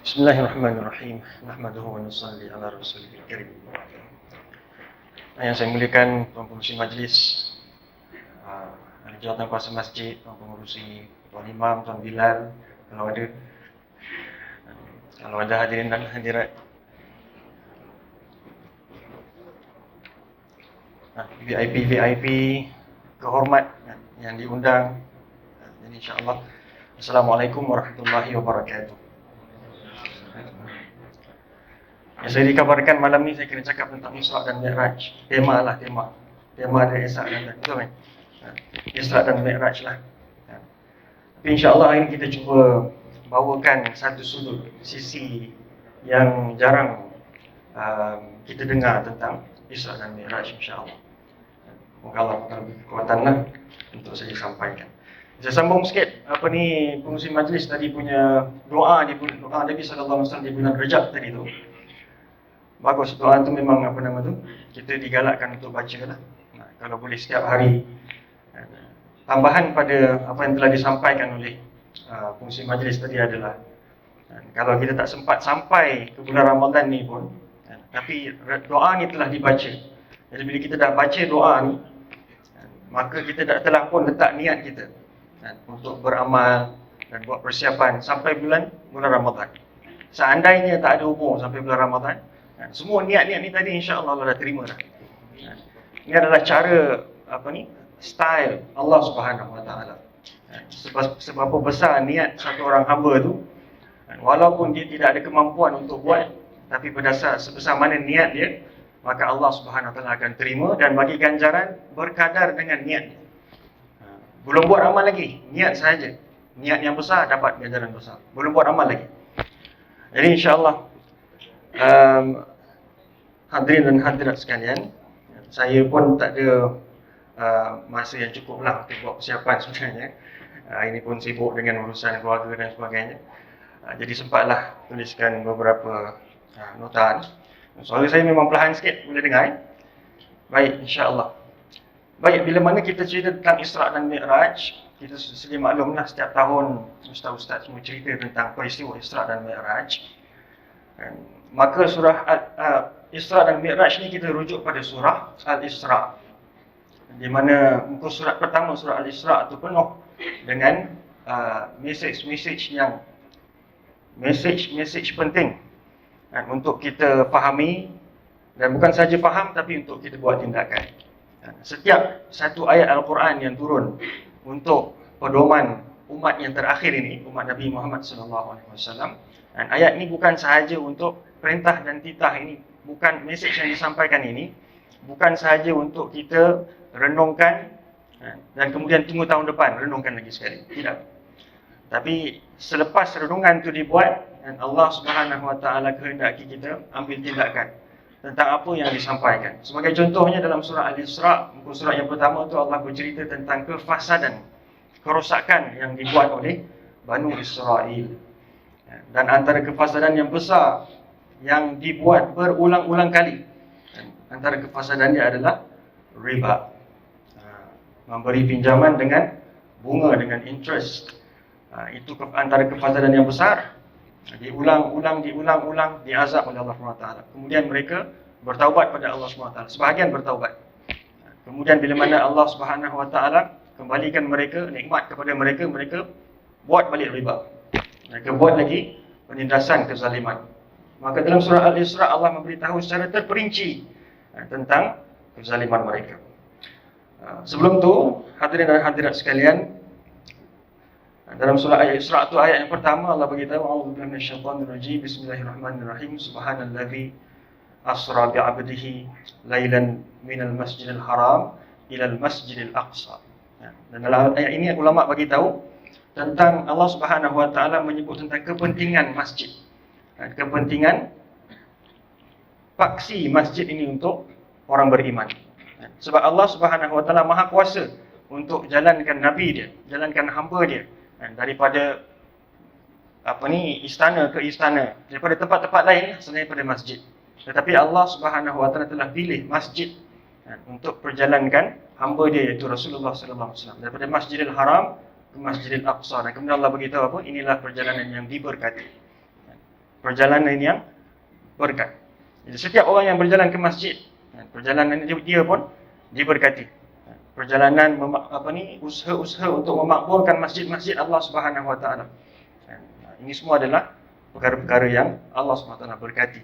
Bismillahirrahmanirrahim. Nahmaduhu wa nusalli ala rasulil karim. Yang saya muliakan Tuan Pengurusi Majlis, Jawatan Kuasa Masjid, Tuan Pengurusi, Tuan Imam, Tuan Bilal, kalau ada hadirin dan hadirat, VIP kehormat yang diundang, jadi insyaAllah. Assalamualaikum warahmatullahi wabarakatuh. Yang saya dikabarkan malam ni saya kena cakap tentang Isra' dan Mi'raj. Tema dari Isra' dan Mi'raj. Betul kan? Isra' dan Mi'raj lah. Tapi insyaAllah hari ini kita cuba bawakan satu sudut, sisi yang jarang kita dengar tentang Isra' dan Mi'raj, insyaAllah. Moga Allah beri kekuatan lah untuk saya sampaikan. Saya sambung sikit pengurusi majlis tadi punya doa Nabi sallallahu alaihi wasallam di bulan Rajab tadi tu. Bagus, doa tu memang kita digalakkan untuk baca lah. Kalau boleh setiap hari. Tambahan pada apa yang telah disampaikan oleh pengurusi majlis tadi adalah, kalau kita tak sempat sampai ke bulan Ramadan ni pun, tapi doa ni telah dibaca. Jadi bila kita dah baca doa ni, maka kita telah pun letak niat kita untuk beramal dan buat persiapan sampai bulan Ramadan. Seandainya tak ada umur sampai bulan Ramadan, semua niat-niat ni tadi insya-Allah Allah dah terima dah. Ini adalah cara style Allah Subhanahu Wa Taala. Seberapa besar niat satu orang hamba tu, walaupun dia tidak ada kemampuan untuk buat, tapi berdasar sebesar mana niat dia, maka Allah Subhanahu Wa Taala akan terima dan bagi ganjaran berkadar dengan niat. Belum buat amal lagi, niat sahaja. Niat yang besar dapat ganjaran besar. Belum buat amal lagi. Jadi insya-Allah hadirin dan hadirat sekalian, saya pun tak ada masa yang cukup lah untuk buat persiapan sebenarnya. Ini pun sibuk dengan urusan keluarga dan sebagainya. Jadi sempatlah tuliskan beberapa notaan. Suara saya memang perlahan sikit, boleh dengar? Baik, insya-Allah. Baik, bila mana kita cerita tentang Isra' dan Mi'raj, kita sedia maklumlah setiap tahun ustaz-ustaz semua cerita tentang peristiwa Isra' dan Mi'raj. Maka surah Isra' dan Mi'raj ni kita rujuk pada surah Al-Isra', di mana muka surat pertama surah Al-Isra' itu penuh dengan message penting untuk kita fahami, dan bukan saja faham tapi untuk kita buat tindakan. Setiap satu ayat Al-Quran yang turun untuk pedoman umat yang terakhir ini, umat Nabi Muhammad SAW, dan ayat ini bukan sahaja untuk perintah dan titah ini, bukan message yang disampaikan ini, bukan sahaja untuk kita renungkan dan kemudian tunggu tahun depan renungkan lagi sekali, tidak. Tapi selepas renungan itu dibuat, dan Allah Subhanahu Wa Taala kehendaki kita ambil tindakan tentang apa yang disampaikan. Sebagai contohnya dalam surah Al-Isra', muka surat yang pertama itu Allah bercerita tentang kefasadan, kerosakan yang dibuat oleh Banu Israel. Dan antara kefasadan yang besar yang dibuat berulang-ulang kali, antara kefasadan dia adalah riba. Memberi pinjaman dengan bunga, dengan interest. Itu antara kefasadan yang besar. Diulang-ulang, diazab oleh Allah SWT. Kemudian mereka bertaubat pada Allah SWT. Sebahagian bertaubat. Kemudian bila mana Allah SWT kembalikan mereka, nikmat kepada mereka, mereka buat balik riba. Mereka buat lagi penindasan kezaliman. Maka dalam surah Al-Isra' Allah memberitahu secara terperinci tentang kezaliman mereka. Sebelum tu, hadirin dan hadirat sekalian, dalam surah Al-Isra' itu ayat yang pertama Allah beritahu, a'udzubillahi minasyaitonirrajim, bismillahirrahmanirrahim, subhanallazi asra bi'abdihi lailan minal masjidil haram ilal masjidil aqsa. Dan dalam ayat ini ulama bagi tahu tentang Allah Subhanahu Wa Taala menyebut tentang kepentingan masjid, kepentingan paksi masjid ini untuk orang beriman. Sebab Allah Subhanahu Wa Taala Maha Kuasa untuk jalankan nabi dia, jalankan hamba dia, daripada istana ke istana, daripada tempat-tempat lain selain daripada masjid. Tetapi Allah Subhanahu Wa Taala telah pilih masjid untuk perjalankan hamba dia, iaitu Rasulullah sallallahu alaihi wasallam, daripada Masjidil Haram ke Masjidil Aqsa. Dan kemudian Allah beritahu apa? Inilah perjalanan yang diberkati. perjalanan yang berkat. Jadi setiap orang yang berjalan ke masjid, perjalanan dia pun diberkati. Perjalanan usaha-usaha untuk memakmurkan masjid-masjid Allah Subhanahu Wa Taala. Ini semua adalah perkara-perkara yang Allah Subhanahu Wa Taala berkati.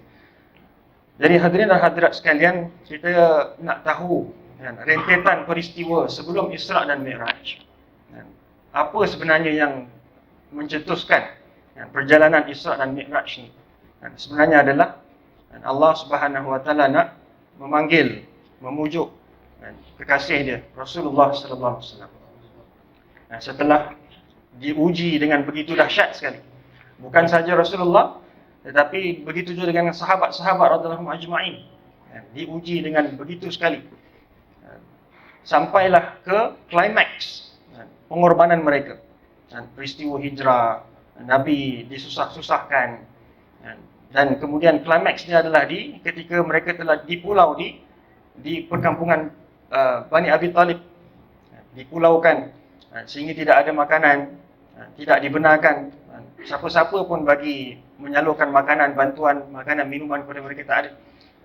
Jadi hadirin dan hadirat sekalian, kita nak tahu rentetan peristiwa sebelum Isra' dan Mi'raj. Apa sebenarnya yang mencetuskan perjalanan Isra' dan Mi'raj ni? Sebenarnya adalah Allah Subhanahu Wa Taala nak memanggil, memujuk kekasih dia Rasulullah sallallahu alaihi wasallam. Setelah diuji dengan begitu dahsyat sekali, bukan saja Rasulullah, tetapi begitu juga dengan sahabat-sahabat radhiyallahu ajma'in, diuji dengan begitu sekali, sampailah ke klimaks pengorbanan mereka. Peristiwa hijrah, Nabi disusah-susahkan, dan kemudian klimaksnya adalah ketika mereka telah di pulau di perkampungan Bani Abi Talib, dipulaukan sehingga tidak ada makanan, tidak dibenarkan siapa-siapa pun bagi menyalurkan makanan, bantuan, makanan, minuman kepada mereka, tak ada.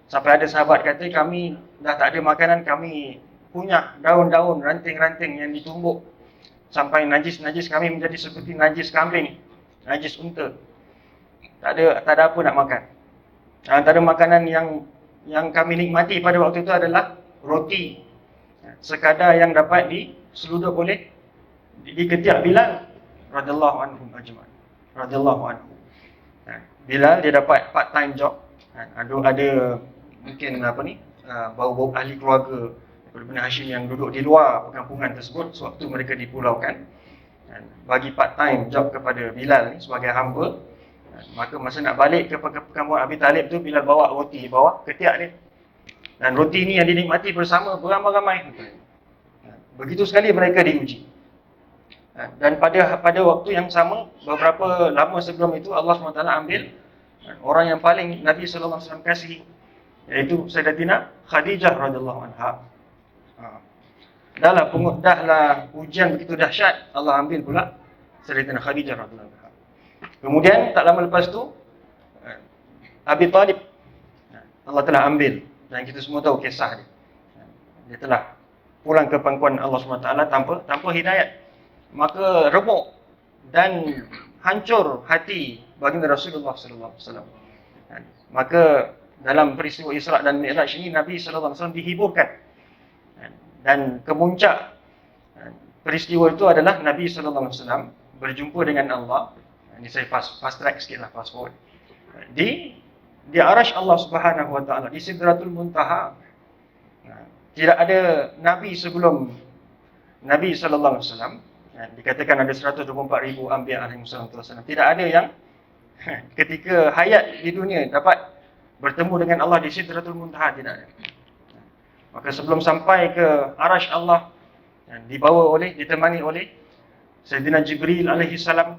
Sampai ada sahabat kata, kami dah tak ada makanan, kami punya daun-daun, ranting-ranting yang ditumbuk sampai najis-najis kami menjadi seperti najis kambing, najis unta. Tak ada apa nak makan. Antara makanan yang kami nikmati pada waktu itu adalah roti sekadar yang dapat diseludup oleh di ketiak Bilal radhiyallahu anhu ajma'in. Radhiyallahu anhu. Bilal dia dapat part time job. Ada mungkin bau-bau ahli keluarga daripada Bani Hashim yang duduk di luar perkampungan tersebut sewaktu mereka dipulaukan. Bagi part time job kepada Bilal ni sebagai hamba. Maka masa nak balik ke perkampungan Abi Talib tu, Bilal bawa roti, bawa ketiak dia. Dan roti ni yang dinikmati bersama beramai-ramai. Begitu sekali mereka diuji. Dan pada waktu yang sama, beberapa lama sebelum itu, Allah SWT ambil orang yang paling Nabi SAW kasih, iaitu Sayyidatina Khadijah radhiyallahu anha. Dahlah ujian begitu dahsyat, Allah ambil pula Sayyidatina Khadijah radhiyallahu anha. Kemudian tak lama lepas tu, Abi Talib Allah telah ambil, dan kita semua tahu kisah dia. Dia telah pulang ke pangkuan Allah SWT tanpa hidayat. Maka remuk dan hancur hati baginda Rasulullah SAW. Maka dalam peristiwa Isra' dan Mi'raj ini, Nabi SAW dihiburkan. Dan kemuncak peristiwa itu adalah Nabi SAW berjumpa dengan Allah. Ini saya fast track sikit lah, fast forward. Di Arash Allah Subhanahu Wa Taala, di Sidratul Muntaha. Tidak ada Nabi sebelum Nabi Sallallahu Alaihi Wasallam. Dikatakan ada 124,000 Anbiya alaihi wasallam. Tidak ada yang ketika hayat di dunia dapat bertemu dengan Allah di Sidratul Muntaha, tidak ada. Maka sebelum sampai ke Arash Allah, ditemani oleh Sayyidina Jibril alaihi salam.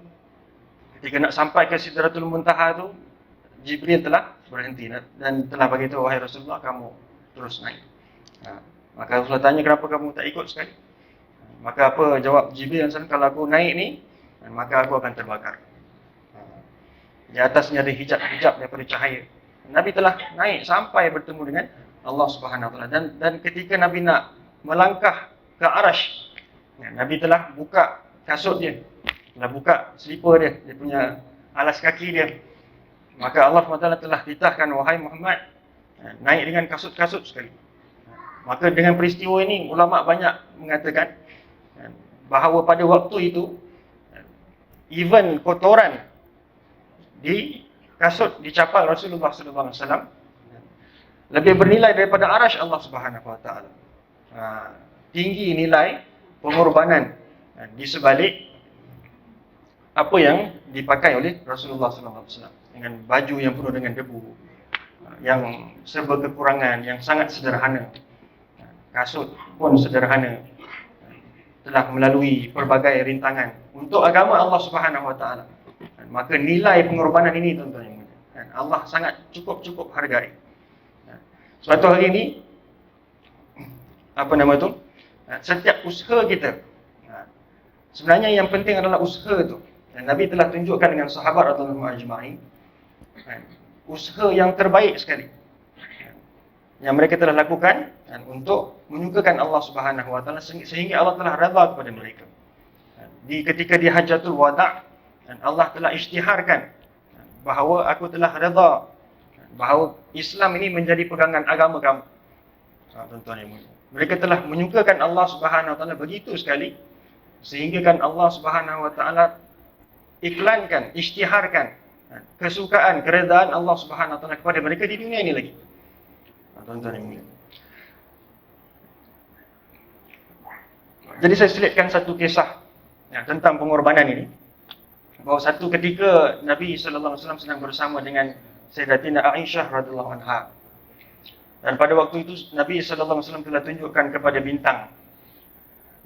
Ketika nak sampai ke Sidratul Muntaha tu, Jibril telah berhenti dan telah beritahu, wahai Rasulullah, kamu terus naik. Maka Rasulullah tanya, kenapa kamu tak ikut sekali? Maka apa jawab Jibril? Kalau aku naik ni, maka aku akan terbakar. Di atasnya ada hijab daripada cahaya. Nabi telah naik sampai bertemu dengan Allah Subhanahu Wa Taala. Dan ketika Nabi nak melangkah ke Arash, Nabi telah buka kasut dia, telah buka slipper dia punya alas kaki dia. Maka Allah SWT telah titahkan, wahai Muhammad, naik dengan kasut-kasut sekali. Maka dengan peristiwa ini, ulama banyak mengatakan bahawa pada waktu itu, even kotoran di kasut, di capal Rasulullah SAW lebih bernilai daripada Arash Allah Subhanahu Wa Taala. Tinggi nilai pengorbanan di sebalik apa yang dipakai oleh Rasulullah SAW, dengan baju yang penuh dengan debu, yang serba kekurangan, yang sangat sederhana. Kasut pun sederhana, telah melalui pelbagai rintangan untuk agama Allah Subhanahu Wa Taala. Maka nilai pengorbanan ini, tuan-tuan, Allah sangat cukup hargai. Suatu hari ini, setiap usaha kita, sebenarnya yang penting adalah usaha itu. Dan Nabi telah tunjukkan dengan sahabat radhiyallahu ajma'in usaha yang terbaik sekali yang mereka telah lakukan untuk menyukakan Allah Subhanahu wa taala sehingga Allah telah redha kepada mereka. Ketika di Hajjatul Wada' Allah telah isytiharkan bahawa aku telah redha bahawa Islam ini menjadi pegangan agama kamu. Tuan-tuan yang mulia. Mereka telah menyukakan Allah Subhanahu wa taala begitu sekali sehingga kan Allah Subhanahu wa taala iklankan, isytiharkan kesukaan, keredaan Allah Subhanahu wa taala kepada mereka di dunia ini lagi. Tuan-tuan yang mulia. Jadi saya selitkan satu kisah tentang pengorbanan ini. Bahawa satu ketika Nabi sallallahu alaihi wasallam sedang bersama dengan Sayyidatina Aisyah radhiyallahu anha. Dan pada waktu itu Nabi sallallahu alaihi wasallam telah tunjukkan kepada bintang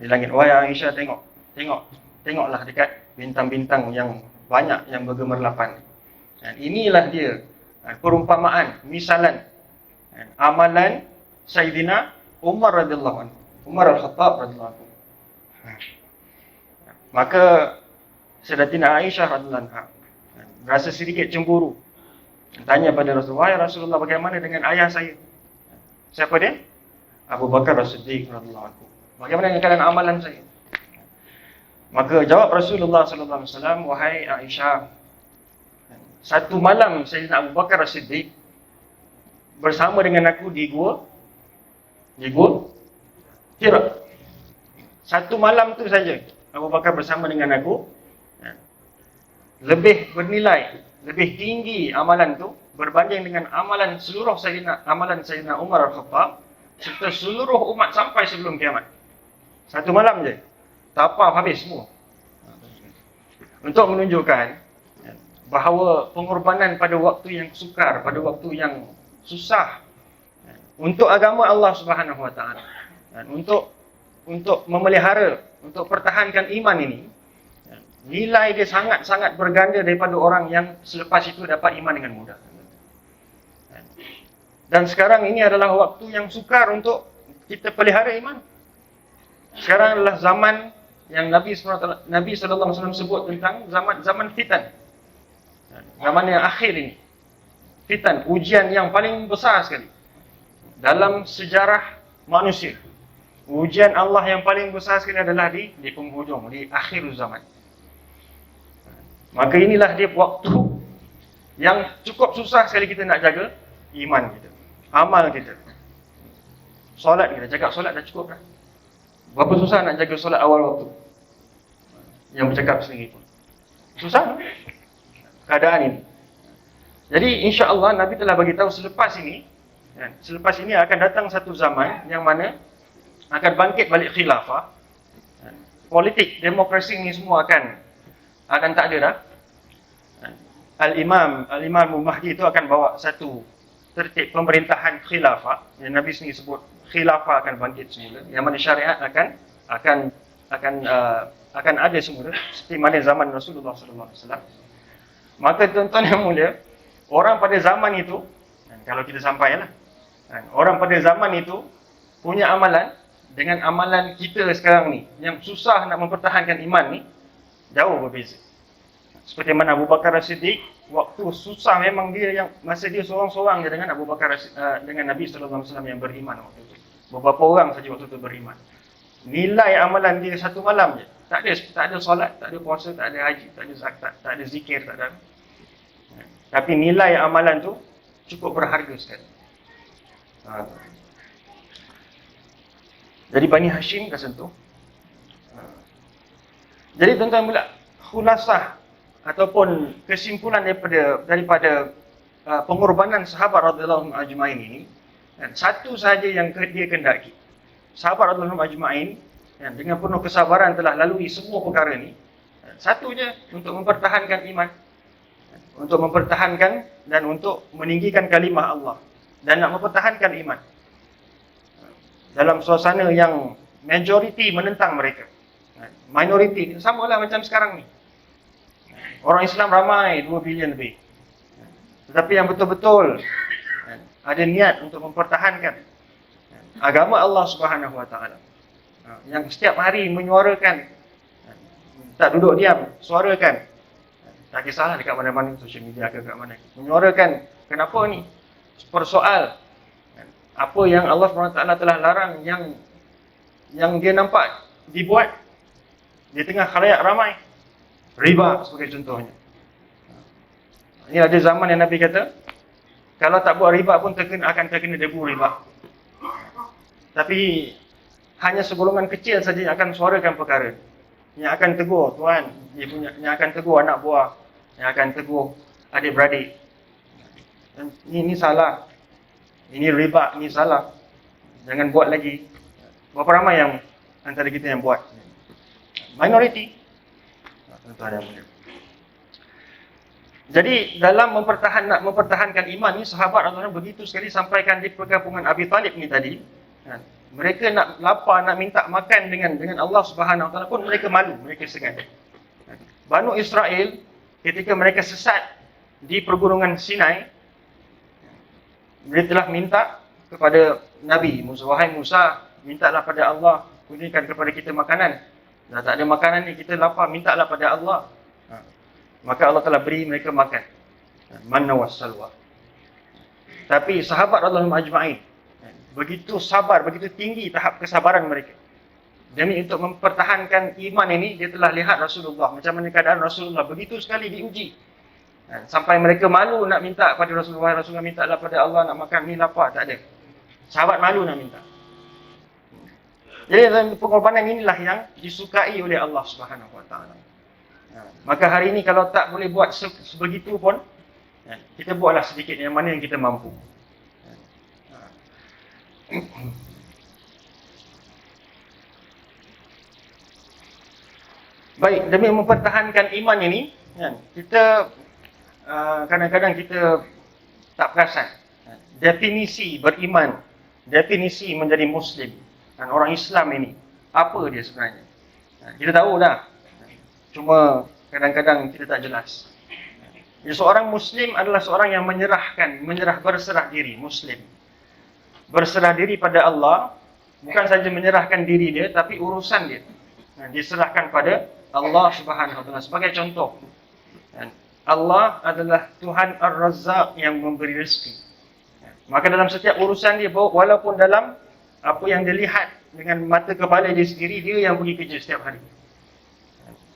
di langit. Wahai Aisyah, tengoklah dekat bintang-bintang yang banyak yang bergemerlapan. Dan inilah dia perumpamaan, misalan amalan Sayyidina Umar radhiyallahu anhu, Umar Al-Khattab radhiyallahu anhu. Maka Sayyidatina Aisyah radhiyallahu anha rasa sedikit cemburu. Tanya pada Rasulullah, "Wahai Rasulullah, bagaimana dengan ayah saya?" Siapa dia? Abu Bakar As-Siddiq radhiyallahu anhu. Bagaimana dengan keadaan amalan saya? Maka jawab Rasulullah sallallahu alaihi wasallam, "Wahai Aisyah, satu malam Sayyidina Abu Bakar As-Siddiq bersama dengan aku di gua Hira. Satu malam tu saja Abu Bakar bersama dengan aku, lebih bernilai, lebih tinggi amalan tu berbanding dengan amalan Sayyidina Umar Al-Khattab serta seluruh umat sampai sebelum kiamat. Satu malam je, tapau habis semua. Untuk menunjukkan bahawa pengorbanan pada waktu yang sukar, pada waktu yang susah untuk agama Allah Subhanahu wa taala, untuk memelihara, untuk pertahankan iman ini, nilai dia sangat-sangat berganda daripada orang yang selepas itu dapat iman dengan mudah. Dan sekarang ini adalah waktu yang sukar untuk kita pelihara iman. Sekarang adalah zaman yang Nabi sallallahu alaihi wasallam sebut tentang zaman fitan. Zaman yang akhir ini. Fitan, ujian yang paling besar sekali dalam sejarah manusia. Ujian Allah yang paling besar sekali adalah di penghujung, di akhir zaman. Maka inilah dia waktu yang cukup susah sekali kita nak jaga iman kita, amal kita. Solat kita, cakap solat dah cukup dah. Berapa susah nak jaga solat awal waktu? Yang bercakap sendiri pun susah keadaan ini. Jadi insya-Allah Nabi telah bagi tahu selepas ini akan datang satu zaman yang mana akan bangkit balik khilafah. Politik, demokrasi ini semua akan tak ada dah. Al-Imam Mahdi itu akan bawa satu tertib pemerintahan khilafah yang Nabi sendiri sebut khilafah akan bangkit semula, yang mana syariat akan ada semula seperti mana zaman Rasulullah sallallahu alaihi wasallam. Maka tuan-tuan yang mulia, orang pada zaman itu, kalau kita sampailah, orang pada zaman itu punya amalan dengan amalan kita sekarang ni yang susah nak mempertahankan iman ni jauh berbeza. Seperti mana Abu Bakar As-Siddiq, waktu susah memang dia yang masa dia seorang-seorang je dengan Abu Bakar dengan Nabi sallallahu alaihi wasallam yang beriman waktu itu. Beberapa orang saja waktu itu beriman. Nilai amalan dia satu malam je. Tak ada solat, tak ada puasa, tak ada haji, tak ada zakat, tak ada zikir, tak ada. Tapi nilai amalan tu cukup berharga sekali. Jadi Bani Hashim kesentuh. Jadi tuan-tuan mula khulasah ataupun kesimpulan daripada pengorbanan sahabat radhiyallahu ajma'in ini, satu sahaja yang dia kendaki. Sahabat radhiyallahu ajma'in dengan penuh kesabaran telah lalui semua perkara ini. Satu je, untuk mempertahankan iman, untuk mempertahankan dan untuk meninggikan kalimah Allah dan nak mempertahankan iman dalam suasana yang majoriti menentang mereka. Minoriti samalah macam sekarang ni. Orang Islam ramai 2 bilion lebih. Tetapi yang betul-betul ada niat untuk mempertahankan agama Allah Subhanahu wa taala, yang setiap hari menyuarakan, tak duduk diam, suarakan Tak kisahlah dekat mana-mana, social media ke dekat mana. Menyuarakan kenapa ni persoal apa yang Allah SWT telah larang yang dia nampak dibuat di tengah khalayak ramai. Riba sebagai contohnya. Ini ada zaman yang Nabi kata, kalau tak buat riba pun akan terkena debu riba. Tapi hanya segolongan kecil saja yang akan suarakan perkara. Yang akan tegur tuan, yang akan tegur anak buah, yang akan tegur adik-beradik. Ini salah. Ini riba, ini salah. Jangan buat lagi. Berapa ramai yang antara kita yang buat? Minority. Tuan-tuan yang mulia. Jadi dalam nak mempertahankan iman ni, sahabat Rasulullah begitu sekali sampaikan di perkampungan Abi Talib ni tadi. Mereka nak lapar, nak minta makan dengan Allah Subhanahu Wa Taala pun mereka malu, mereka segan. Banu Israel ketika mereka sesat di pergunungan Sinai, mereka telah minta kepada Nabi Musa, wahai Musa, mintalah pada Allah kurniakan kepada kita makanan. Dah tak ada makanan ni, kita lapar, mintalah pada Allah. Maka Allah telah beri mereka makan. Manna wassalwa. Tapi sahabat Allah ajma'in begitu sabar, begitu tinggi tahap kesabaran mereka. Demi untuk mempertahankan iman ini, dia telah lihat Rasulullah, macam mana keadaan Rasulullah, begitu sekali diuji. Sampai mereka malu nak minta pada Rasulullah, Rasulullah mintalah pada Allah nak makan, ni lapar, tak ada. Sahabat malu nak minta. Jadi pengorbanan inilah yang disukai oleh Allah Subhanahu Wa Taala. Maka hari ini kalau tak boleh buat sebegitu pun, kita buatlah sedikit yang mana yang kita mampu. Baik, demi mempertahankan iman ini, kita kadang-kadang kita tak perasan definisi beriman, definisi menjadi Muslim dan orang Islam ini apa dia sebenarnya. Kita tahu dah, cuma kadang-kadang kita tak jelas. Jadi seorang Muslim adalah seorang yang berserah diri, Muslim. Berserah diri pada Allah, bukan saja menyerahkan diri dia, tapi urusan dia diserahkan pada Allah Subhanahu Wa Taala. Sebagai contoh, Allah adalah Tuhan Ar-Razzaq yang memberi rezeki. Maka dalam setiap urusan dia, walaupun dalam apa yang dia lihat dengan mata kepala dia sendiri, dia yang pergi kerja setiap hari.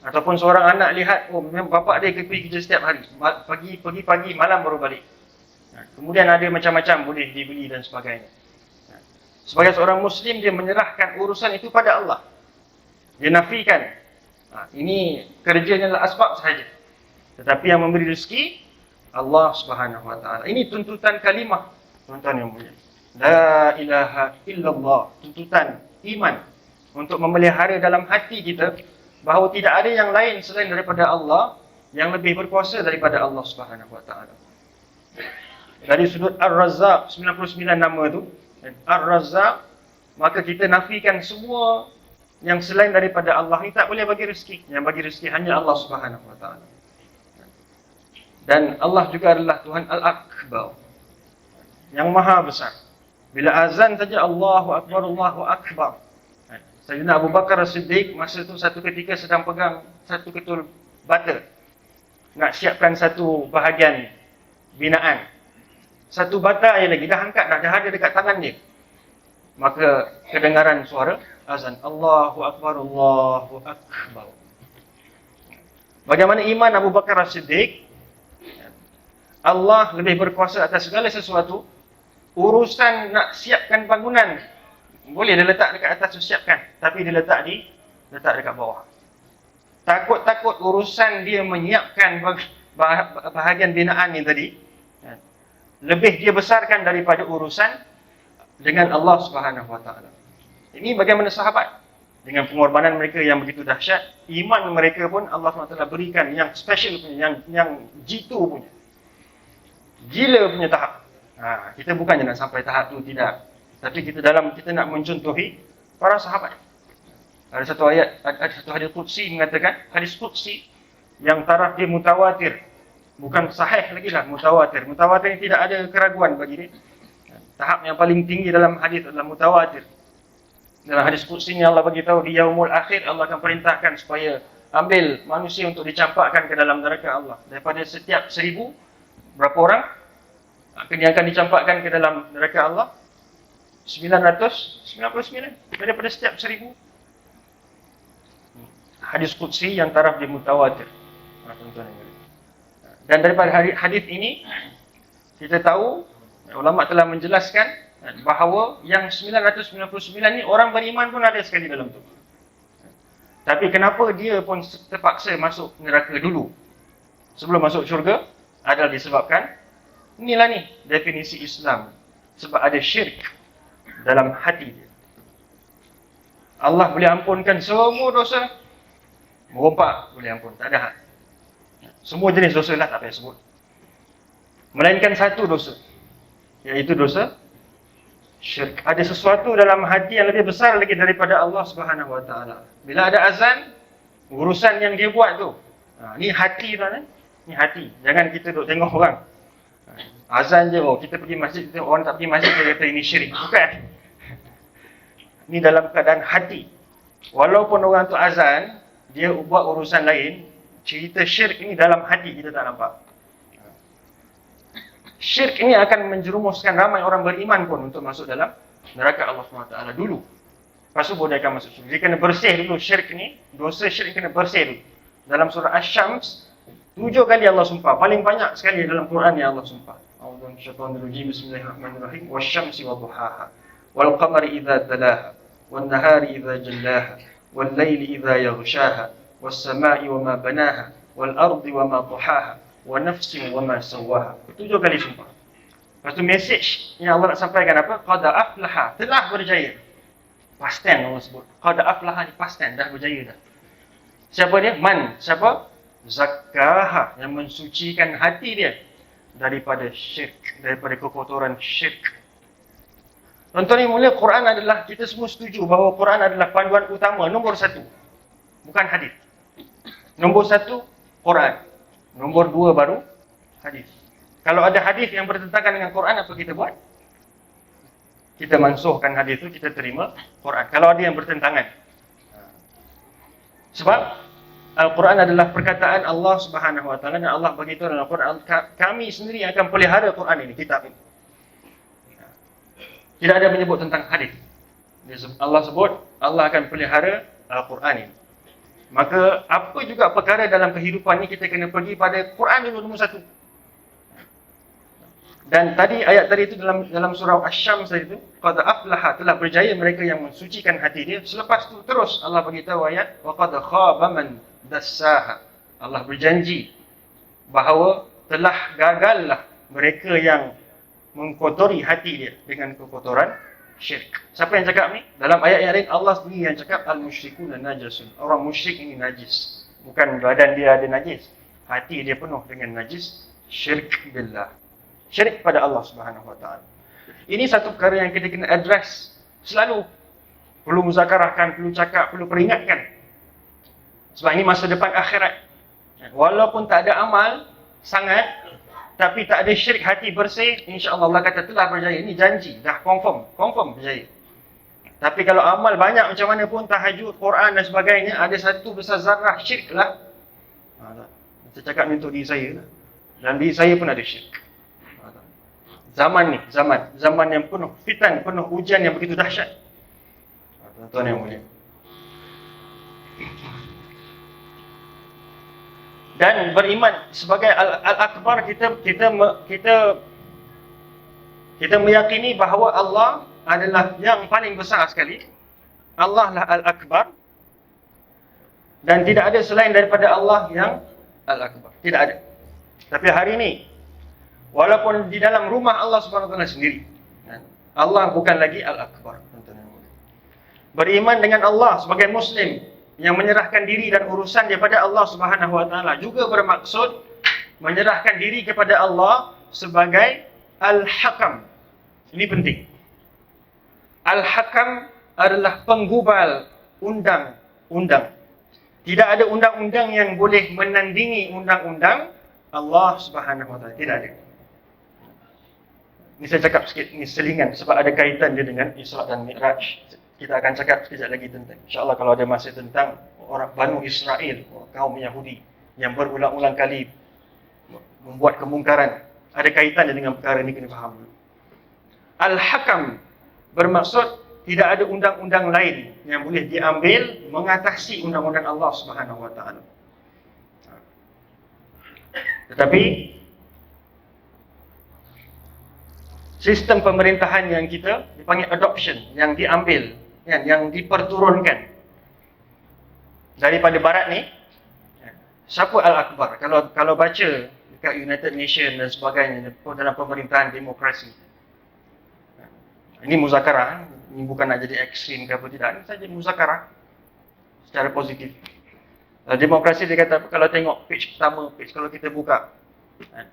Ataupun seorang anak lihat, memang bapak dia pergi kerja setiap hari, pergi pagi, malam baru balik. Kemudian ada macam-macam boleh dibeli dan sebagainya. Sebagai seorang Muslim, dia menyerahkan urusan itu pada Allah. Dia nafikan, ini kerjanya adalah asbab sahaja. Tetapi yang memberi rezeki, Allah Subhanahu Wa Taala. Ini tuntutan kalimah, tuan-tuan yang mulia. La ilaha illallah, tuntutan iman untuk memelihara dalam hati kita bahawa tidak ada yang lain selain daripada Allah yang lebih berkuasa daripada Allah Subhanahu Wa Taala. Dari sudut Ar-Razzaq, 99 nama tu, Ar-Razzaq, maka kita nafikan semua yang selain daripada Allah ni tak boleh bagi rezeki. Yang bagi rezeki hanya Allah Subhanahu Wa Taala. Dan Allah juga adalah Tuhan Al-Akbar, yang maha besar. Bila azan saja Allahu Akbar, Allahu Akbar. Sayyidina Abu Bakar As-Siddiq masa tu satu ketika sedang pegang satu ketul bata, nak siapkan satu bahagian binaan. Satu bata aja lagi, dah angkat, dah ada dekat tangan dia. Maka kedengaran suara azan, Allahu Akbar, Allahu Akbar. Bagaimana iman Abu Bakar As-Siddiq? Allah lebih berkuasa atas segala sesuatu. Urusan nak siapkan bangunan, boleh dia letak dekat atas tu siapkan, tapi dia letak dekat bawah. Takut urusan dia menyiapkan bahagian binaan ni tadi, lebih dia besarkan daripada urusan dengan Allah Subhanahu Wa Taala. Ini bagaimana sahabat dengan pengorbanan mereka yang begitu dahsyat, iman mereka pun Allah SWT berikan yang special punya, yang jitu punya, gila punya tahap. Kita bukannya nak sampai tahap tu, tidak. Tapi kita nak mencontohi para sahabat. Ada satu hadis qudsi mengatakan, hadis qudsi yang taraf dia mutawatir, bukan sahih lagi lah, mutawatir. Mutawatir ini tidak ada keraguan bagi dia. Tahap yang paling tinggi dalam hadis adalah mutawatir. Dalam hadis qudsi ni Allah bagi tahu di yaumul akhir Allah akan perintahkan supaya ambil manusia untuk dicampakkan ke dalam neraka Allah. Daripada setiap 1000, berapa orang akan dicampakkan ke dalam neraka Allah? 999 daripada setiap 1000. Hadis qudsi yang taraf dia mutawatir. Tuan-tuan yang boleh. Dan daripada hadis ini kita tahu ulama telah menjelaskan bahawa yang 999 ni orang beriman pun ada sekali dalam tu. Tapi kenapa dia pun terpaksa masuk neraka dulu sebelum masuk syurga? Adalah disebabkan inilah ni definisi Islam, sebab ada syirik dalam hati dia. Allah boleh ampunkan semua dosa, merompak boleh ampun, tak ada had. Semua jenis dosa lah tak payah sebut. Melainkan satu dosa, iaitu dosa syirik. Ada sesuatu dalam hati yang lebih besar lagi daripada Allah Subhanahu Wa Taala. Bila ada azan, urusan yang dia buat tu, ni hati tuan, ni hati. Jangan kita duk tengok orang. Azan je, kita pergi masjid, kita orang tak pergi masjid, dia kata ini syirik. Bukan. Ni dalam keadaan hati. Walaupun orang tu azan, dia buat urusan lain, cerita syirik ini dalam hati kita tak nampak. Syirik ini akan menjerumuskan ramai orang beriman pun untuk masuk dalam neraka Allah SWT dulu. Lepas tu boleh akan masuk syurga. Dia kena bersih dulu syirik ni, dosa syirik kena bersih dulu. Dalam surah Asy-Syams, 7 kali Allah sumpah. Paling banyak sekali dalam Quran yang Allah sumpah. A'udzu minasyaitonir bismillahirrahmanirrahim. Wasyamsi wadduhaha, wal qamari idza talaha, wan nahari idza jallaha, wal laili idza yaghshaha, was samai wama banaha, wal ardi wama tuhaha, wa nafsin wama sawaha. 7 kali sumpah. Lepas tu message yang Allah nak sampaikan apa? Qad aflaha, telah berjaya. Past tense Allah sebut. Qad aflaha ni past tense, dah berjaya dah. Siapa dia? Man. Siapa? Zakkaha, yang mensucikan hati dia daripada syirik, daripada kekotoran syirik. Tuan-tuan yang mulia, Quran adalah, kita semua setuju bahawa Quran adalah panduan utama, nombor 1. Bukan hadis. Nombor 1, Quran. Nombor 2 baru hadis. Kalau ada hadis yang bertentangan dengan Quran, apa kita buat? Kita mansuhkan hadis itu, kita terima Quran. Kalau ada yang bertentangan. Sebab Al-Quran adalah perkataan Allah Subhanahu Wa Taala, dan Allah beritahu dalam Al-Quran, kami sendiri akan pelihara Quran ini, kitab ini. Tidak ada menyebut tentang hadis. Allah sebut Allah akan pelihara Al-Quran ini. Maka apa juga perkara dalam kehidupan ini, kita kena pergi pada Quran dulu nombor 1. Dan tadi ayat tadi itu dalam surah Asy-Syams tadi itu, qad aflaha, telah berjaya mereka yang mensucikan hati dia. Selepas itu terus Allah beritahu ayat wa qad khaba man dassaha. Allah berjanji bahawa telah gagallah mereka yang mengkotori hati dia dengan kekotoran syirik. Siapa yang cakap ni? Dalam ayat yang lain Allah sendiri yang cakap al-musyrikuna najasun. Orang musyrik ini najis. Bukan badan dia ada najis, hati dia penuh dengan najis. Syirik billah, syirik pada Allah Subhanahu Wa Taala. Ini satu perkara yang kita kena address selalu. Perlu muzakarahkan, perlu cakap, perlu peringatkan. Sebab ini masa depan akhirat. Walaupun tak ada amal sangat, tapi tak ada syirik, hati bersih, insya-Allah Allah kata telah berjaya. Ini janji, dah confirm berjaya. Tapi kalau amal banyak macam mana pun, tahajud, Quran dan sebagainya, ada satu besar zarah syirik lah. Saya cakap ni untuk diri saya lah. Dan diri saya pun ada syirik. Zaman ni, zaman yang penuh fitan, penuh ujian yang begitu dahsyat. Tuan-tuan yang mulia. Dan beriman sebagai Al-Akbar, kita meyakini bahawa Allah adalah yang paling besar sekali. Allah lah Al-Akbar. Dan tidak ada selain daripada Allah yang Al-Akbar. Tidak ada. Tapi hari ini, walaupun di dalam rumah Allah SWT sendiri, Allah bukan lagi Al-Akbar. Beriman dengan Allah sebagai Muslim yang menyerahkan diri dan urusan daripada Allah Subhanahu Wa Taala juga bermaksud menyerahkan diri kepada Allah sebagai Al-Hakam. Ini penting. Al-Hakam adalah penggubal undang-undang. Tidak ada undang-undang yang boleh menandingi undang-undang Allah Subhanahu Wa Taala. Tidak ada. Ini saya cakap sikit, ini selingan sebab ada kaitan dia dengan Isra dan Mi'raj. Kita akan cakap sekejap lagi tentang, insya-Allah kalau ada masa, tentang orang Banu Israel, kaum Yahudi yang berulang-ulang kali membuat kemungkaran. Ada kaitannya dengan perkara ini, kena faham dulu. Al-Hakam bermaksud tidak ada undang-undang lain yang boleh diambil mengatasi undang-undang Allah Subhanahu wa taala. Tetapi sistem pemerintahan yang kita dipanggil adoption, yang diambil, yang diperturunkan daripada barat ni. Siapa Al-Akbar? Kalau baca dekat United Nations dan sebagainya dalam pemerintahan demokrasi. Ini muzakarah, ini bukan nak jadi ekstrim ke apa tidak, ini saja muzakarah secara positif. Demokrasi dia kata, kalau tengok page pertama, page kalau kita buka,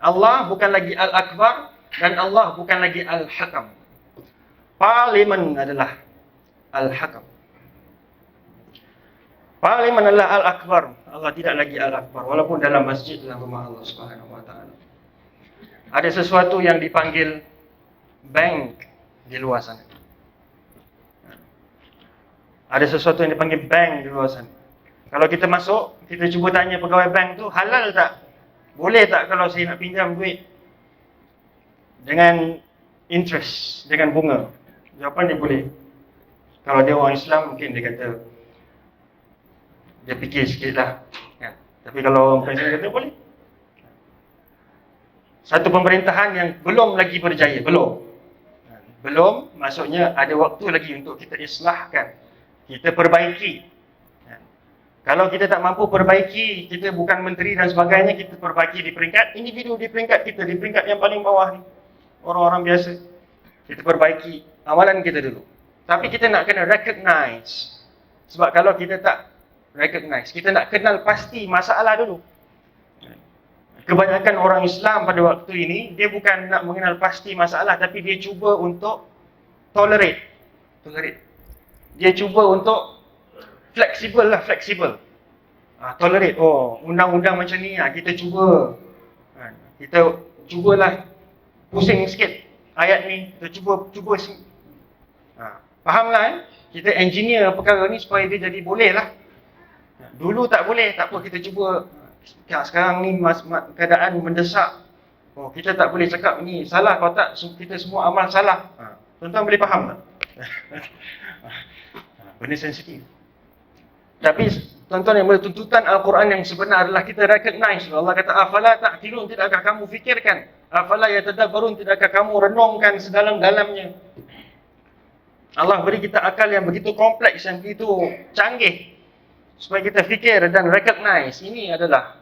Allah bukan lagi Al-Akbar dan Allah bukan lagi Al-Hakam. Parlimen adalah Al-Hakam. Parlimen adalah Al-Akbar. Allah tidak lagi Al-Akbar, walaupun dalam masjid, dalam rumah Allah Subhanahu wa taala. Ada sesuatu yang dipanggil bank di luar sana. Ada sesuatu yang dipanggil bank di luar sana. Kalau kita masuk, kita cuba tanya pegawai bank tu, halal tak? Boleh tak kalau saya nak pinjam duit dengan interest, dengan bunga? Jawapan dia boleh. Kalau dia orang Islam, mungkin dia kata, dia fikir sikit lah. Ya. Tapi kalau orang Kristian kata, boleh. Satu pemerintahan yang belum lagi berjaya, belum, maksudnya ada waktu lagi untuk kita islahkan, kita perbaiki. Kalau kita tak mampu perbaiki, kita bukan menteri dan sebagainya, kita perbaiki di peringkat individu, di peringkat kita, di peringkat yang paling bawah ni, orang-orang biasa. Kita perbaiki amalan kita dulu. Tapi kita nak kena recognize. Sebab kalau kita tak recognize, kita nak kenal pasti masalah dulu. Kebanyakan orang Islam pada waktu ini, dia bukan nak mengenal pasti masalah, tapi dia cuba untuk tolerate. Dia cuba untuk fleksibel. Tolerate. Oh, undang-undang macam ni, kita cuba. Kita cubalah pusing sikit ayat ni. Kita cuba. Fahamlah kan? Kita engineer perkara ni supaya dia jadi boleh lah. Dulu tak boleh, tak apa, kita cuba. Sekarang ni keadaan mendesak. Oh, kita tak boleh cakap ni salah, kalau tak kita semua amal salah. Tuan-tuan boleh faham tak? Benda sensitif. Tapi tuan-tuan yang boleh, tuntutan Al-Quran yang sebenar adalah kita recognize. Allah kata, afala ta'qilun, tidakkah kamu fikirkan? Afala yatadabbarun, tidakkah kamu renungkan sedalam-dalamnya? Allah beri kita akal yang begitu kompleks, yang begitu canggih, supaya kita fikir dan recognize ini adalah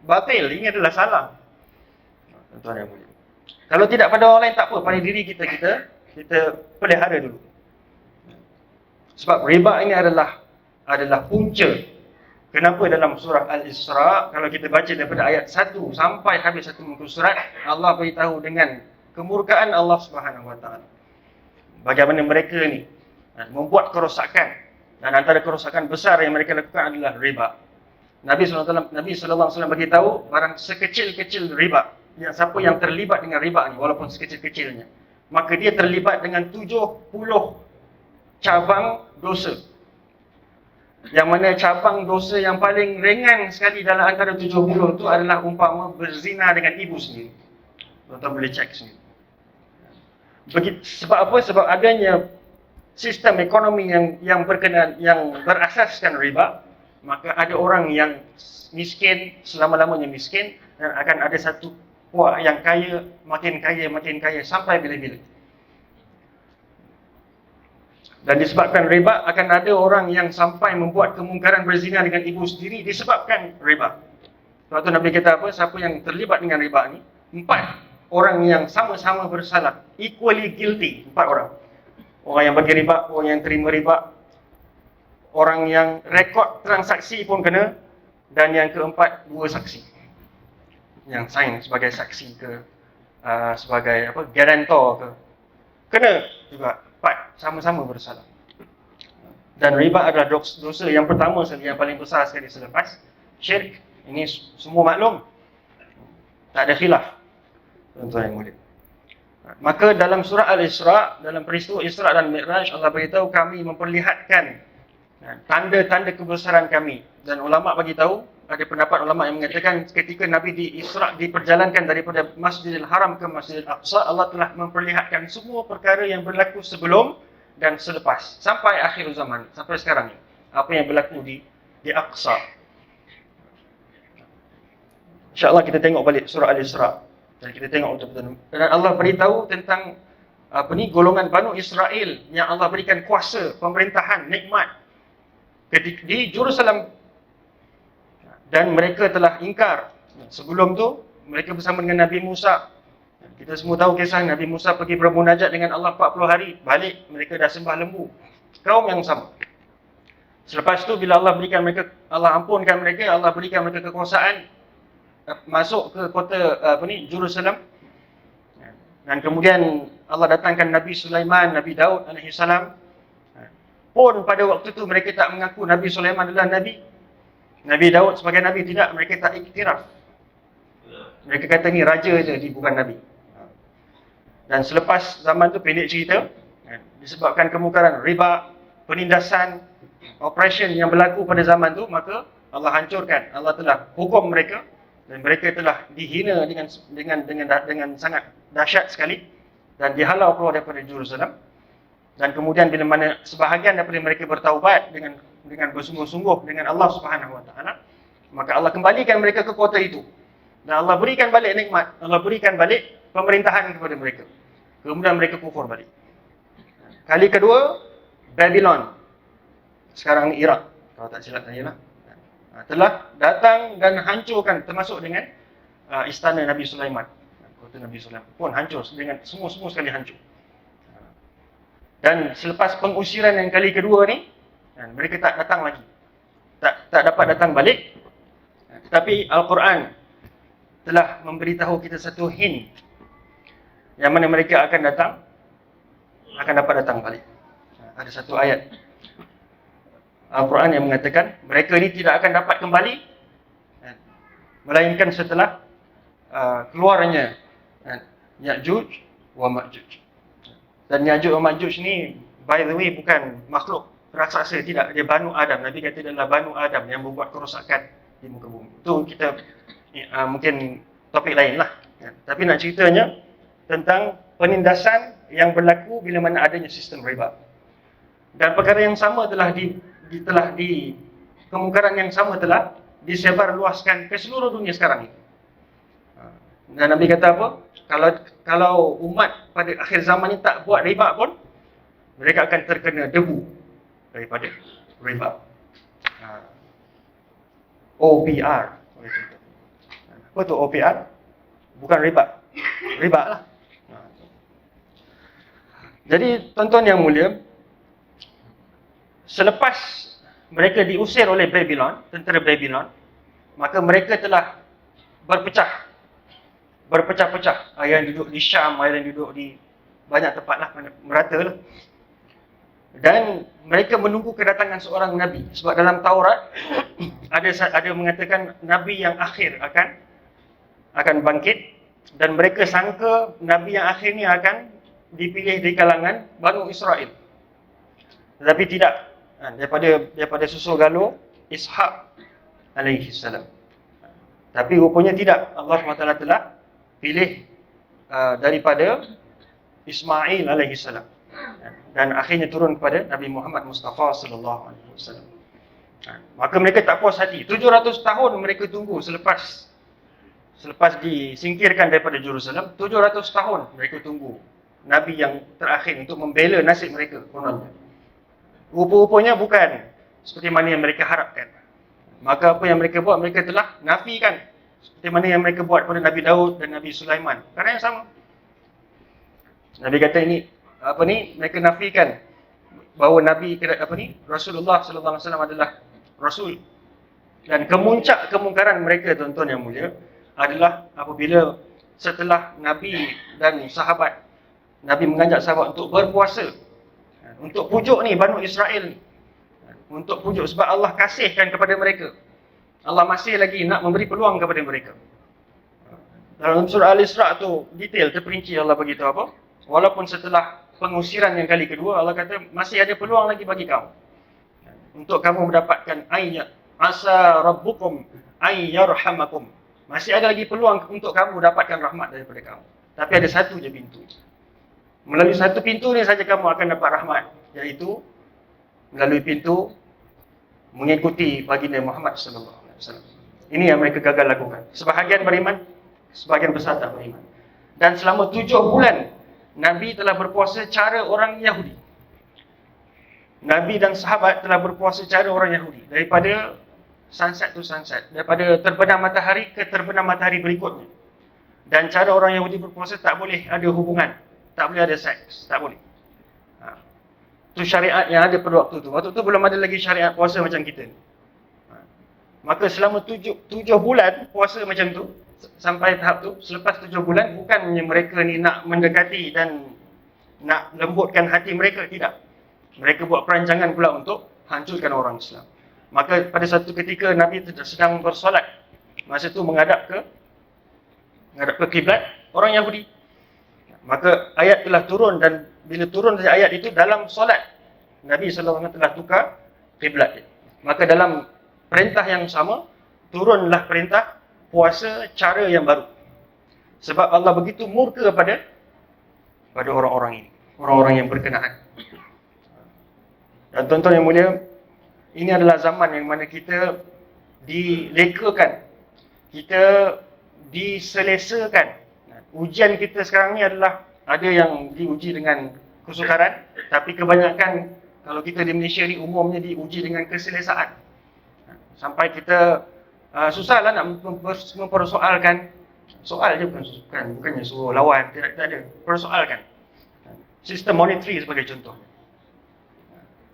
batil, ini adalah salah. Tuan-tuan yang mulia. Kalau tidak pada orang lain tak apa, pada diri kita pelihara dulu. Sebab riba ini adalah punca. Kenapa dalam surah Al-Isra, kalau kita baca daripada ayat 1 sampai habis satu muka surat, Allah beritahu dengan kemurkaan Allah Subhanahu wa taala. Bagaimana mereka ni membuat kerosakan, dan antara kerosakan besar yang mereka lakukan adalah riba. Nabi sallallahu alaihi wasallam bagi tahu, barang sekecil-kecil riba, yang siapa yang terlibat dengan riba ni, walaupun sekecil-kecilnya, maka dia terlibat dengan 70 cabang dosa. Yang mana cabang dosa yang paling ringan sekali dalam antara 70 itu adalah umpama berzina dengan ibu sendiri. Tuan-tuan boleh cek sendiri. Sebab apa? Sebab adanya sistem ekonomi yang berkenaan, yang berasaskan riba, maka ada orang yang miskin, selama-lamanya miskin, dan akan ada satu puak yang kaya, makin kaya, sampai bila-bila. Dan disebabkan riba, akan ada orang yang sampai membuat kemungkaran berzina dengan ibu sendiri disebabkan riba. Sebab tu Nabi kata apa? Siapa yang terlibat dengan riba ni, 4 orang yang sama-sama bersalah, equally guilty, 4 orang. Orang yang bagi riba, orang yang terima riba, orang yang rekod transaksi pun kena, dan yang keempat, 2 saksi yang sign sebagai saksi ke, sebagai apa, guarantor ke, kena juga. 4 sama-sama bersalah. Dan riba adalah dosa yang pertama sekali, yang paling besar sekali selepas syirik. Ini semua maklum, tak ada khilaf, tuan-tuan yang mulia. Maka dalam surah Al-Isra, dalam peristiwa Isra dan Mi'raj, Allah beritahu kami memperlihatkan Tanda-tanda kebesaran kami. Dan ulama bagi tahu, ada pendapat ulama yang mengatakan ketika Nabi diperjalankan daripada Masjidil Haram ke Masjidil Aqsa, Allah telah memperlihatkan semua perkara yang berlaku sebelum dan selepas sampai akhir zaman, sampai sekarang ni. Apa yang berlaku di Aqsa. InsyaAllah kita tengok balik surah Al-Isra dan kita tengok betul-betul. Dan Allah beritahu tentang golongan Banu Israel yang Allah berikan kuasa, pemerintahan, nikmat di Jerusalem, dan mereka telah ingkar. Sebelum tu mereka bersama dengan Nabi Musa. Kita semua tahu kisah Nabi Musa pergi bermunajat dengan Allah 40 hari, balik mereka dah sembah lembu. Kaum yang sama. Selepas tu bila Allah ampunkan mereka, Allah berikan mereka kekuasaan masuk ke kota Jerusalem. Dan kemudian Allah datangkan Nabi Sulaiman, Nabi Daud alaihi salam. Pun pada waktu tu mereka tak mengaku Nabi Sulaiman adalah Nabi. Nabi Daud sebagai Nabi, tidak, mereka tak iktiraf. Mereka kata ni raja je, dia bukan Nabi. Dan selepas zaman tu, pendek cerita, disebabkan kemungkaran riba, penindasan, operation yang berlaku pada zaman tu, maka Allah hancurkan. Allah telah hukum mereka dan mereka telah dihina dengan sangat dahsyat sekali dan dihalau keluar daripada Jerusalem. Dan kemudian bila mana sebahagian daripada mereka bertaubat dengan bersungguh-sungguh dengan Allah Subhanahu Wa Taala, maka Allah kembalikan mereka ke kota itu. Dan Allah berikan balik nikmat, Allah berikan balik pemerintahan kepada mereka. Kemudian mereka kufur balik. Kali kedua, Babylon. Sekarang ni Iraq, kalau tak silap saya lah. Telah datang dan hancurkan, termasuk dengan istana Nabi Sulaiman. Kota Nabi Sulaiman pun hancur, dengan semua sekali hancur. Dan selepas pengusiran yang kali kedua ni, mereka tak datang lagi. Tak dapat datang balik. Tetapi Al-Quran telah memberitahu kita satu hint yang mana mereka akan dapat datang balik. Ada satu ayat Al-Quran yang mengatakan mereka ni tidak akan dapat kembali melainkan setelah keluarnya Ya'juj wa Ma'juj. Dan Ya'juj wa Ma'juj ni, by the way, bukan makhluk raksasa, tidak. Dia Banu Adam. Nabi kata dia adalah Banu Adam yang membuat kerosakan di muka bumi. Itu kita mungkin topik lain lah. Tapi nak ceritanya tentang penindasan yang berlaku bila mana adanya sistem riba. Dan perkara yang sama kemungkaran yang sama telah disebar luaskan ke seluruh dunia sekarang ni. Dan Nabi kata apa? Kalau umat pada akhir zaman ni tak buat riba pun, mereka akan terkena debu daripada riba. OPR. Apa tu OPR? Bukan riba. Riba lah. Jadi tuan-tuan yang mulia, selepas mereka diusir oleh Babylon, tentera Babylon, maka mereka telah berpecah-pecah. Ada yang duduk di Syam, ada yang duduk di banyak tempat lah, merata lah. Dan mereka menunggu kedatangan seorang Nabi. Sebab dalam Taurat ada mengatakan Nabi yang akhir akan bangkit. Dan mereka sangka Nabi yang akhir ni akan dipilih di kalangan Banu Israel. Tetapi tidak. Daripada susu galuh Ishaq alaihi salam. Tapi rupanya tidak. Allah SWT telah pilih daripada Ismail alaihi salam. Dan akhirnya turun kepada Nabi Muhammad Mustafa sallallahu alaihi wasallam. Maka mereka tak puas hati. 700 tahun mereka tunggu selepas disingkirkan daripada Jerusalem. 700 tahun mereka tunggu Nabi yang terakhir untuk membela nasib mereka. Rupa-rupanya bukan seperti mana yang mereka harapkan. Maka apa yang mereka buat, mereka telah nafikan seperti mana yang mereka buat pada Nabi Daud dan Nabi Sulaiman. Kerana yang sama. Nabi kata mereka nafikan bahawa Rasulullah sallallahu alaihi wasallam adalah rasul. Dan kemuncak kemungkaran mereka, tuan-tuan yang mulia, adalah apabila setelah Nabi dan sahabat, Nabi mengajak sahabat untuk berpuasa, untuk pujuk ni Banu Israel ni, untuk pujuk sebab Allah kasihkan kepada mereka. Allah masih lagi nak memberi peluang kepada mereka. Dalam surah Al-Isra tu detail terperinci Allah beritahu apa? Walaupun setelah pengusiran yang kali kedua, Allah kata masih ada peluang lagi bagi kamu. untuk kamu mendapatkan ayat asa rabbukum ayyarhamakum. Masih ada lagi peluang untuk kamu dapatkan rahmat daripada kamu. Tapi ada satu je pintu. Melalui satu pintu ni saja kamu akan dapat rahmat, iaitu melalui pintu mengikuti baginda Muhammad sallallahu alaihi wasallam. Ini yang mereka gagal lakukan. Sebahagian beriman, sebahagian besar tak beriman. Dan selama 7 bulan Nabi telah berpuasa cara orang Yahudi. Nabi dan sahabat telah berpuasa cara orang Yahudi, daripada sunset to sunset, daripada terbenam matahari ke terbenam matahari berikutnya. Dan cara orang Yahudi berpuasa tak boleh ada hubungan, tak boleh ada seks, tak boleh. Itu syariat yang ada pada waktu tu. Waktu tu belum ada lagi syariat puasa macam kita. Maka selama 7 bulan puasa macam tu, sampai tahap tu, selepas 7 bulan, bukannya mereka ni nak mendekati dan nak lembutkan hati mereka, tidak. Mereka buat perancangan pula untuk hancurkan orang Islam. Maka pada satu ketika Nabi sedang bersolat, masa tu menghadap ke kiblat orang Yahudi. Maka ayat telah turun, dan bila turun ayat itu dalam solat, Nabi SAW telah tukar kiblat. Maka dalam perintah yang sama, turunlah perintah puasa cara yang baru. Sebab Allah begitu murka pada orang-orang ini, orang-orang yang berkenaan. Dan tuan-tuan yang mulia, ini adalah zaman yang mana kita dilekakan, kita diselesakan. Ujian kita sekarang ni adalah, ada yang diuji dengan kesukaran, tapi kebanyakan kalau kita di Malaysia ni umumnya diuji dengan keselesaan. Sampai kita susahlah nak mempersoalkan, soal je bukannya suruh lawan, tidak ada, persoalkan. Sistem monetary sebagai contoh,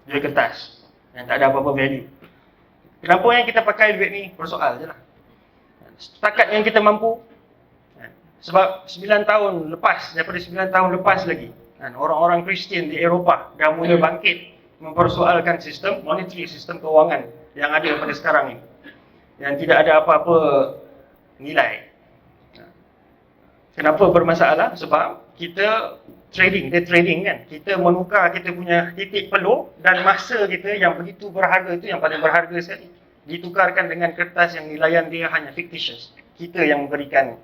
duit kertas yang tak ada apa-apa value. Kenapa yang kita pakai duit ni? Persoal je lah. Setakat yang kita mampu. Sebab 9 tahun lepas, daripada 9 tahun lepas lagi, orang-orang Kristian di Eropah dah mula bangkit mempersoalkan sistem monetary, sistem kewangan yang ada pada sekarang ini, yang tidak ada apa-apa nilai. Kenapa bermasalah? Sebab kita trading kan, kita menukar kita punya titik peluh dan masa kita yang begitu berharga itu, yang paling berharga sekali, ditukarkan dengan kertas yang nilaian dia hanya fictitious. Kita yang memberikan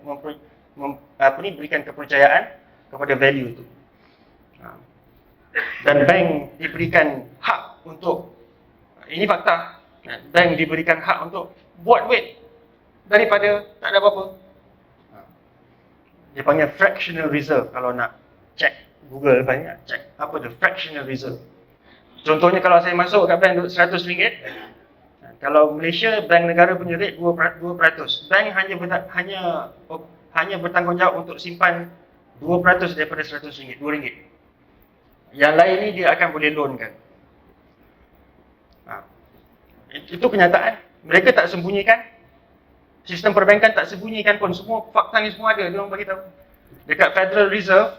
berikan kepercayaan kepada value itu. Dan bank diberikan hak untuk, ini fakta, bank diberikan hak untuk buat duit daripada tak ada apa-apa. Dia panggil fractional reserve. Kalau nak check Google, banyak check apa tu fractional reserve. Contohnya kalau saya masuk kat bank RM100, kalau Malaysia, bank negara punya rate 2%. Bank hanya bertanggungjawab untuk simpan 2% daripada RM100, RM2. Yang lain ni dia akan boleh loankan. Itu kenyataan. Mereka tak sembunyikan. Sistem perbankan tak sembunyikan pun. Semua fakta ni semua ada. Dia orang bagi tahu. Dekat Federal Reserve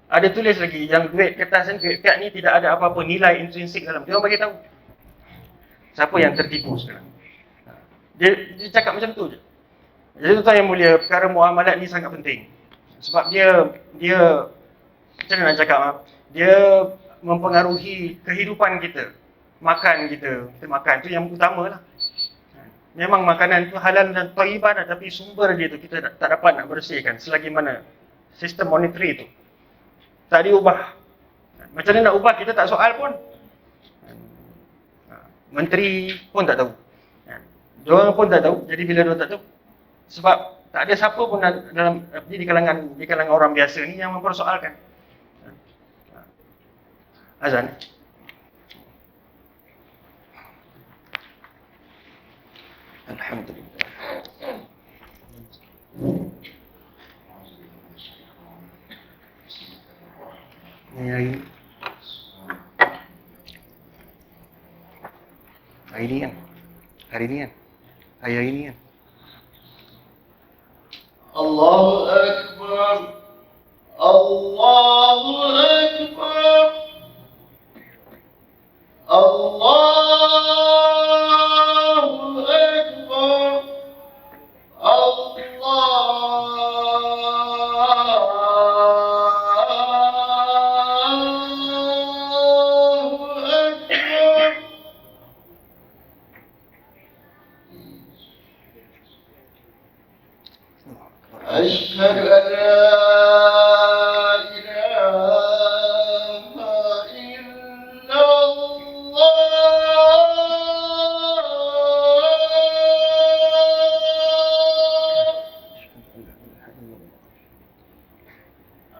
ada tulis lagi yang duit kertas dan duit fiat ni tidak ada apa-apa nilai intrinsik dalam. Dia orang bagi tahu. Siapa yang tertipu sekarang? Dia cakap macam tu je. Jadi tuan-tuan yang mulia, perkara muamalat ni sangat penting. Sebab dia macam mana nak cakap, dia mempengaruhi kehidupan kita. Makan kita makan tu yang utama lah. Memang makanan tu halal dan thayyibah, tapi sumber dia tu kita tak dapat nak bersihkan selagi mana sistem monetary tu tak diubah. Macam mana nak ubah, kita tak soal pun. Menteri pun tak tahu. Diorang pun tak tahu. Jadi bila diorang tak tahu, sebab tak ada siapa pun dalam di kalangan orang biasa ni yang mempersoalkan. Azan. Alhamdulillah. Ini hari ini kan. Allahu Akbar. Allahu Akbar. Allahu Akbar. Allahu Akbar. أشهد أن لا إله إلا الله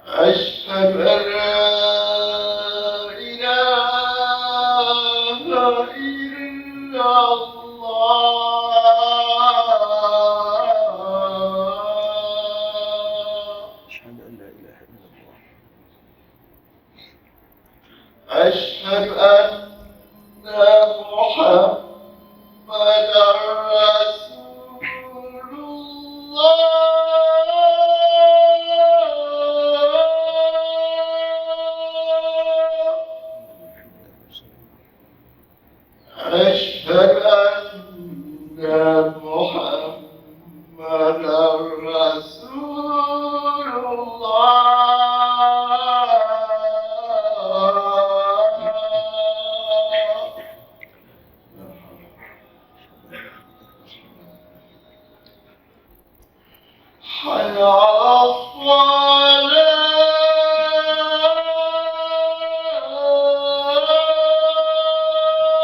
أشهد أن لا إله إلا الله أشهد أن لا إله إلا الله أشهد أن محمدا رسول الله أشهد أن محمدا رسول الله حي على الصلاة لا حول ولا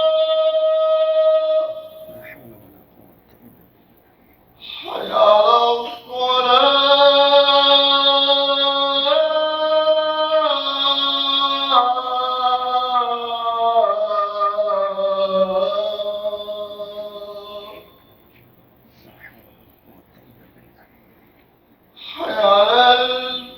قوة إلا بالله حي على الصلاة لا حول ولا قوة إلا بالله حي على الفلاح لا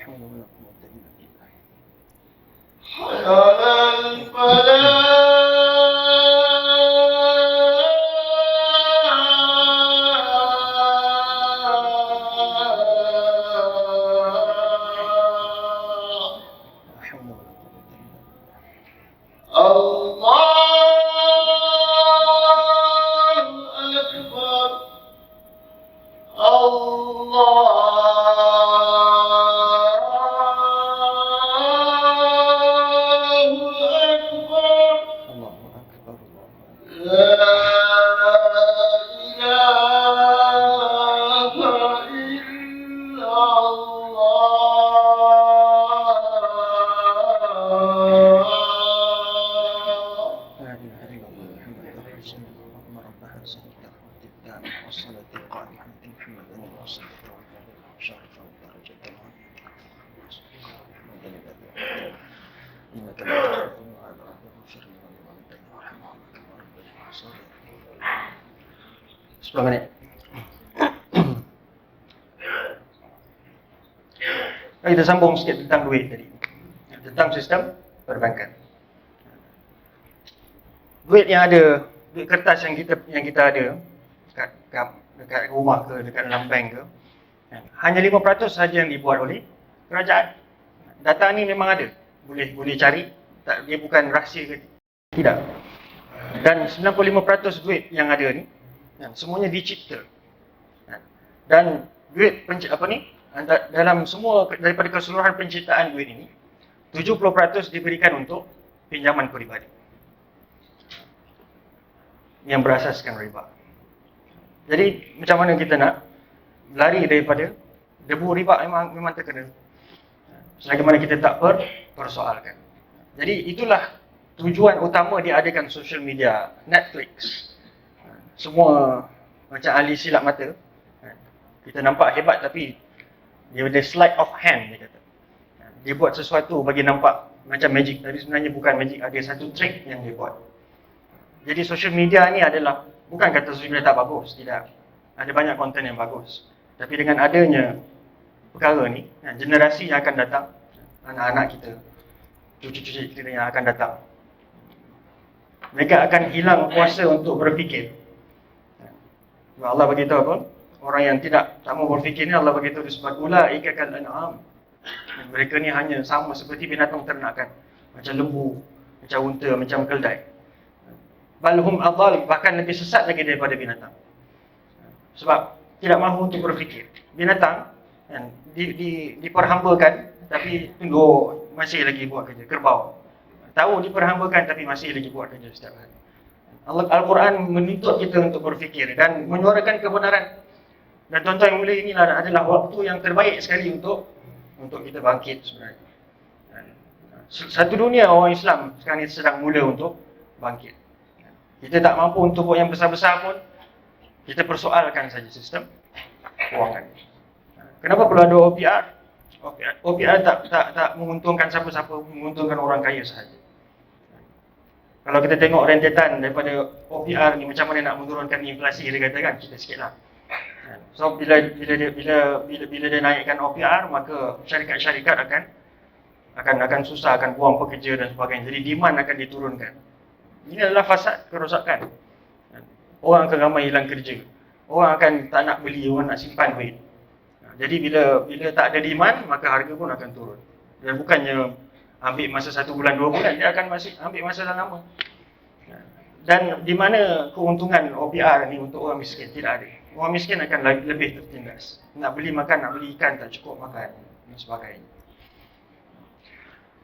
حول ولا قوة إلا بالله حي على الفلاح لا حول ولا قوة إلا بالله الله أكبر الله أكبر الله أكبر الله أكبر لا إله إلا الله لا إله إلا الله محمد رسول الله اللهم رب هذه الدعوة التامة والصلاة القائمة آت محمدا الوسيلة والفضيلة والشرف والدرجة العظيمة محمدا الذي أعطيته إنك لا تخلف الميعاد رب اغفر لي ولوالدي وارحمهما كما ربياني صغيرا. 10 minit. Kita sambung sikit tentang duit tadi. Tentang sistem perbankan. Duit yang ada, duit kertas yang kita ada dekat rumah ke, dekat dalam bank ke, hanya 5% saja yang dibuat oleh kerajaan. Data ni memang ada. Boleh cari, tak, dia bukan rahsia ke tidak. Dan 95% duit yang ada ni semuanya dicipta. Dan duit dalam semua daripada keseluruhan penciptaan duit ini 70% diberikan untuk pinjaman peribadi yang berasaskan riba. Jadi macam mana kita nak lari daripada debu riba? Memang terkena. Selagi mana kita tak persoalkan. Jadi itulah tujuan utama diadakan social media, Netflix. Semua macam ahli silap mata. Kita nampak hebat tapi dia ada sleight of hand, dia kata. Dia buat sesuatu bagi nampak macam magic, tapi sebenarnya bukan magic, ada satu trick yang dia buat. Jadi social media ni adalah, bukan kata social media tak bagus, tidak. Ada banyak konten yang bagus. Tapi dengan adanya perkara ni, generasi yang akan datang, anak-anak kita, cucu-cucu kita yang akan datang, mereka akan hilang kuasa untuk berfikir. Allah beritahu apa? Orang yang tak mau berfikir ni, Allah beritahu sebab ulaika kal an'am. Mereka ni hanya sama seperti binatang ternakan, macam lembu, macam unta, macam keldai. Balhum adall, bahkan lebih sesat lagi daripada binatang. Sebab tidak mahu untuk berfikir. Binatang diperhambakan tapi tunduk, masih lagi buat kerja. Kerbau Tahu diperhambakan tapi masih lagi buat kerja setiap hari. Al-Quran menuntut kita untuk berfikir dan menyuarakan kebenaran. Dan tuan-tuan yang mulia, inilah adalah waktu yang terbaik sekali untuk kita bangkit sebenarnya. Satu dunia orang Islam sekarang ini sedang mula untuk bangkit. Kita tak mampu untuk buat yang besar-besar pun, kita persoalkan saja sistem kewangan. Kenapa perlu ada OPR? OPR tak menguntungkan siapa-siapa, menguntungkan orang kaya sahaja. Kalau kita tengok rentetan daripada OPR ni macam mana nak menurunkan inflasi, dia katakan kita sikitlah. So bila dia naikkan OPR, maka syarikat-syarikat akan susah, akan buang pekerja dan sebagainya. Jadi demand akan diturunkan. Ini adalah fasad, kerosakan. Orang akan ramai hilang kerja. Orang akan tak nak beli, orang nak simpan duit. Jadi bila tak ada demand, maka harga pun akan turun. Dan bukannya ambil masa 1 bulan, 2 bulan, dia akan masih ambil masa yang lama. Dan di mana keuntungan OPR ni untuk orang miskin? Tidak ada. Orang miskin akan lebih tertindas. Nak beli makan, nak beli ikan, tak cukup makan dan sebagainya.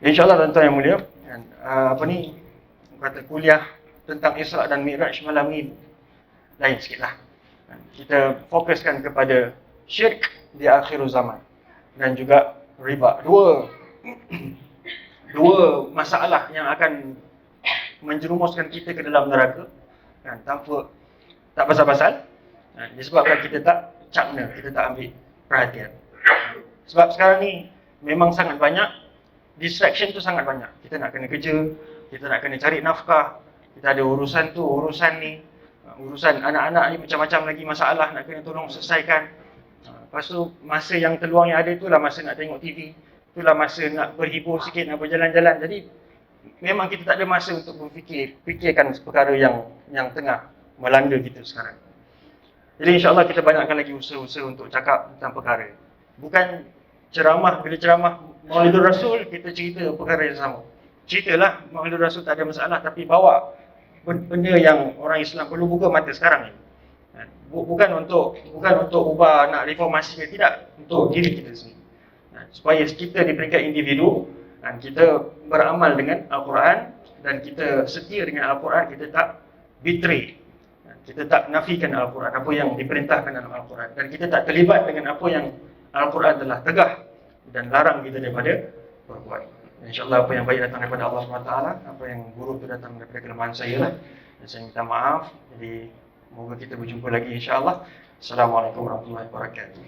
InsyaAllah tuan-tuan yang mulia, kata kuliah tentang Isra' dan Mi'raj malam ni lain sikitlah. Kita fokuskan kepada syirik di akhir zaman dan juga riba. Dua masalah yang akan menjerumuskan kita ke dalam neraka tak pasal-pasal, disebabkan kita tak cakna, kita tak ambil perhatian. Sebab sekarang ni memang sangat banyak distraction tu, sangat banyak. Kita nak kena kerja, kita nak kena cari nafkah, kita ada urusan tu, urusan ni, urusan anak-anak ni macam-macam lagi masalah nak kena tolong selesaikan. Lepas tu masa yang terluang yang ada, itulah masa nak tengok TV, itulah masa nak berhibur sikit, nak berjalan-jalan. Jadi memang kita tak ada masa untuk fikirkan perkara yang tengah melanda kita sekarang. Jadi insyaAllah kita banyakkan lagi usaha-usaha untuk cakap tentang perkara. Bukan ceramah, bila ceramah Maulidur Rasul, kita cerita perkara yang sama. Ceritalah Maulidur Rasul, tak ada masalah, tapi bawa benda yang orang Islam perlu buka mata sekarang ni. Bukan untuk ubah, nak reformasi, tidak, untuk diri kita sendiri. Supaya kita di peringkat individu, kita beramal dengan Al-Quran dan kita setia dengan Al-Quran, kita tak betray, kita tak nafikan Al-Quran, apa yang diperintahkan dalam Al-Quran, dan kita tak terlibat dengan apa yang Al-Quran telah tegah dan larang kita daripada berbuat. InsyaAllah apa yang baik datang daripada Allah SWT, apa yang buruk itu datang daripada kelemahan saya lah. Dan saya minta maaf. Jadi semoga kita berjumpa lagi insyaAllah. Assalamualaikum warahmatullahi wabarakatuh.